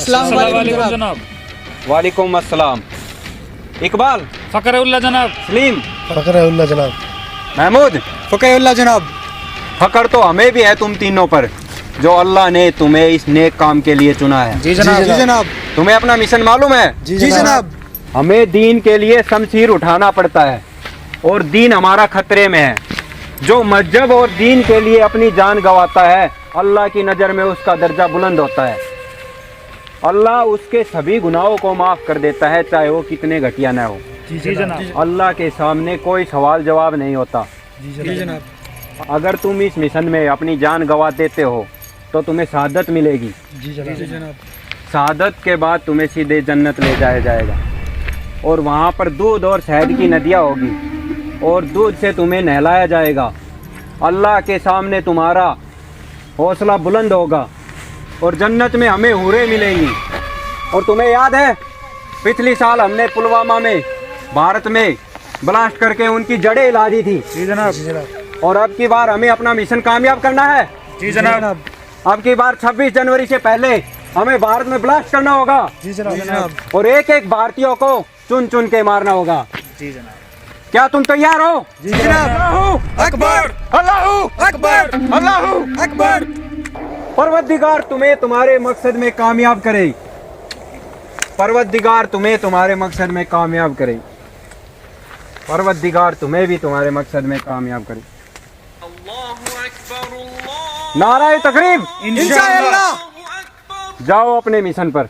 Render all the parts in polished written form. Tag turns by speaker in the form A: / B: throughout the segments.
A: अस्सलाम वालेकुम जनाब।
B: वालेकुम अस्सलाम। इकबाल,
A: फ़करुल्लाह जनाब।
B: सलीम,
C: फ़करुल्लाह जनाब।
B: महमूद,
D: फ़करुल्लाह जनाब।
B: फकर तो हमें भी है तुम तीनों पर, जो अल्लाह ने तुम्हें इस नेक काम के लिए चुना है।
A: जी जनाब।
D: जी जनाब।
B: तुम्हें अपना मिशन मालूम है?
D: जी जनाब।
B: हमें दीन के लिए शमशीर उठाना पड़ता है और दीन हमारा खतरे में है। जो मजहब और दीन के लिए अपनी जान गंवाता है, अल्लाह की नज़र में उसका दर्जा बुलंद होता है। अल्लाह उसके सभी गुनाहों को माफ़ कर देता है, चाहे वो कितने घटिया न हो।
A: जी जनाब।
B: अल्लाह के सामने कोई सवाल जवाब नहीं होता।
D: जी जनाब।
B: अगर तुम इस मिशन में अपनी जान गंवा देते हो तो तुम्हें शहादत मिलेगी।
D: जी जनाब।
B: शहादत के बाद तुम्हें सीधे जन्नत ले जाया जाएगा और वहाँ पर दूध और शहद की नदियाँ होगी और दूध से तुम्हें नहलाया जाएगा। अल्लाह के सामने तुम्हारा हौसला बुलंद होगा और जन्नत में हमें हूरें मिलेंगी। और तुम्हें याद है, पिछली साल हमने पुलवामा में भारत में ब्लास्ट करके उनकी जड़ें हिला दी थी।
A: जी जनाब।
B: और अब की बार हमें अपना मिशन कामयाब करना है।
A: जी जनाब।
B: अब की बार 26 जनवरी से पहले हमें भारत में ब्लास्ट करना होगा।
D: जी जनाब।
B: और एक एक भारतीयों को चुन चुन के मारना होगा।
A: जी जनाब।
B: क्या तुम तैयार हो?
D: जी जनाब।
B: अल्लाहू
D: अकबर।
B: अल्लाहू
D: अकबर।
B: अल्लाहू
D: अकबर।
B: परवरदिगार तुम्हें तुम्हारे मकसद में कामयाब करे। परवरदिगार तुम्हें तुम्हारे मकसद में कामयाब करे। परवरदिगार तुम्हें भी तुम्हारे मकसद में कामयाब करे। नाराए तकरीब।
D: इंशाअल्लाह।
B: जाओ अपने मिशन पर।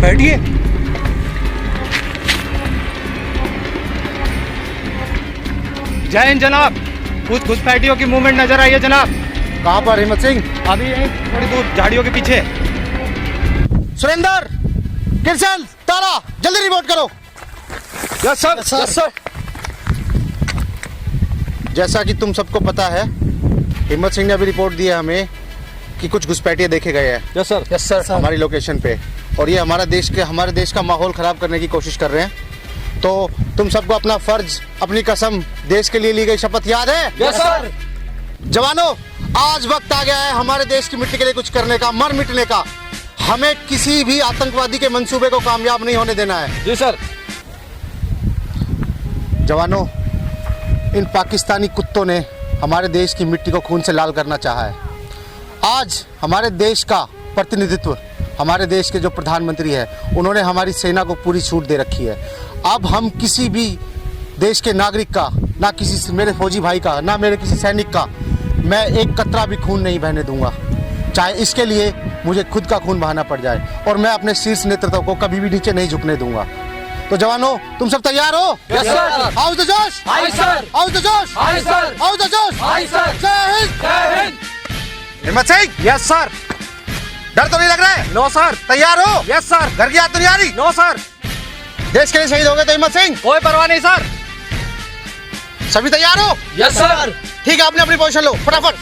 D: बैठिए।
E: जय हिंद जनाब। कुछ घुसपैठियों की मूवमेंट नजर आई है जनाब।
C: कहाँ पर हिम्मत सिंह?
E: अभी यहीं थोड़ी दूर झाड़ियों के पीछे।
C: सुरेंदर, किरसन, तारा, जल्दी रिपोर्ट करो।
E: Yes sir.
C: Yes sir. जैसा कि तुम सबको पता है, हिम्मत सिंह ने अभी रिपोर्ट दी है हमें कि कुछ घुसपैठिए देखे गए हैं।
E: Yes sir.
C: Yes sir. हमारी लोकेशन पे, और ये हमारे देश का माहौल खराब करने की कोशिश कर रहे हैं। तो तुम सबको अपना फर्ज, अपनी कसम, देश के लिए ली गई शपथ याद है?
E: Yes sir.
C: जवानों, आज वक्त आ गया है हमारे देश की मिट्टी के लिए कुछ करने का, मर मिटने का। हमें किसी भी आतंकवादी के मंसूबे को कामयाब नहीं होने देना है।
E: जी सर।
C: जवानों, इन पाकिस्तानी कुत्तों ने हमारे देश की मिट्टी को खून से लाल करना चाहा है। आज हमारे देश का प्रतिनिधित्व, हमारे देश के जो प्रधानमंत्री है, उन्होंने हमारी सेना को पूरी छूट दे रखी है। अब हम किसी भी देश के नागरिक का, ना किसी मेरे फौजी भाई का, ना मेरे किसी सैनिक का, मैं एक कतरा भी खून नहीं बहने दूंगा, चाहे इसके लिए मुझे खुद का खून बहाना पड़ जाए। और मैं अपने शीर्ष नेतृत्व को कभी भी नीचे नहीं झुकने दूंगा। तो जवानों, तुम सब तैयार हो?
E: Yes sir.
C: हाउस द जोश।
E: Hi sir.
C: हाउस द जोश।
E: Hi sir.
C: हाउस द जोश।
E: Hi sir.
C: जय हिंद।
E: जय हिंद।
C: हिम्मत सिंह। Yes sir. डर तो नहीं लग रहा है? No sir. तैयार हो? Yes sir. घर की याद तो नहीं आ रही? No sir. देश के लिए शहीद हो गए तो हिम्मत सिंह?
E: कोई परवाह नहीं सर।
C: सभी तैयार हो?
E: Yes sir.
C: ठीक है, आपने अपनी पोजीशन लो फटाफट।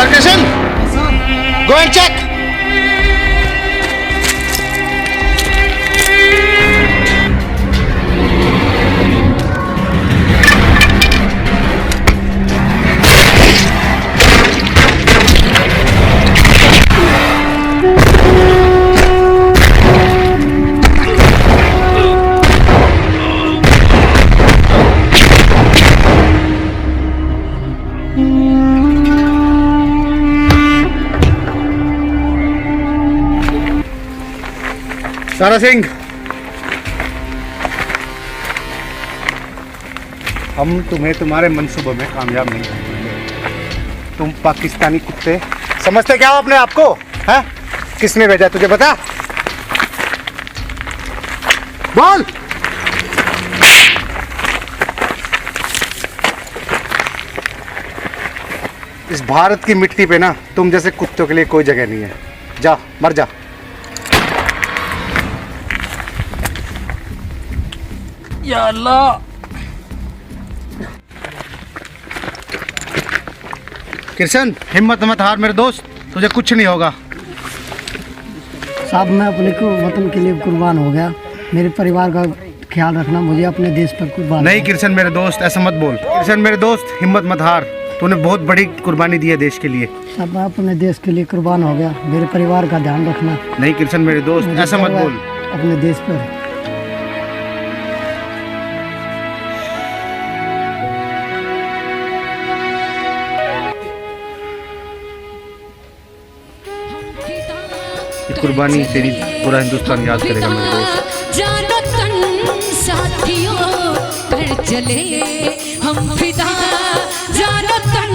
C: Kirshan, go and check. Tara Singh, हम तुम्हें तुम्हारे मंसूबों में कामयाब नहीं करेंगे। तुम पाकिस्तानी कुत्ते समझते क्या हो अपने आप को? हैं? किसने भेजा तुझे बता? बोल। इस भारत की मिट्टी पे ना तुम जैसे कुत्तों के लिए कोई जगह नहीं है। जा, मर जा।
A: या अल्लाह।
C: किशन, हिम्मत मत हार मेरे दोस्त, तुझे कुछ नहीं होगा।
F: साहब, मैं अपने को वतन के लिए कुर्बान हो गया। मेरे परिवार का ख्याल रखना, मुझे अपने देश पर कुर्बान।
C: नहीं किशन मेरे दोस्त, ऐसा मत बोल। किशन मेरे दोस्त, हिम्मत मत हार, तूने बहुत बड़ी कुर्बानी दी है देश के लिए।
F: साहब, मैं अपने देश के लिए कुर्बान हो गया। मेरे परिवार का ध्यान रखना।
C: नहीं किशन मेरे दोस्त,
F: मुझे
C: ऐसा मत
F: गर्व है
C: बोल।
F: अपने देश पर।
C: कुर्बानी तेरी पूरा हिंदुस्तान याद करेगा मेरे दोस्त।
G: जानो तन साथियों पर चले हम फिदा, जानो तन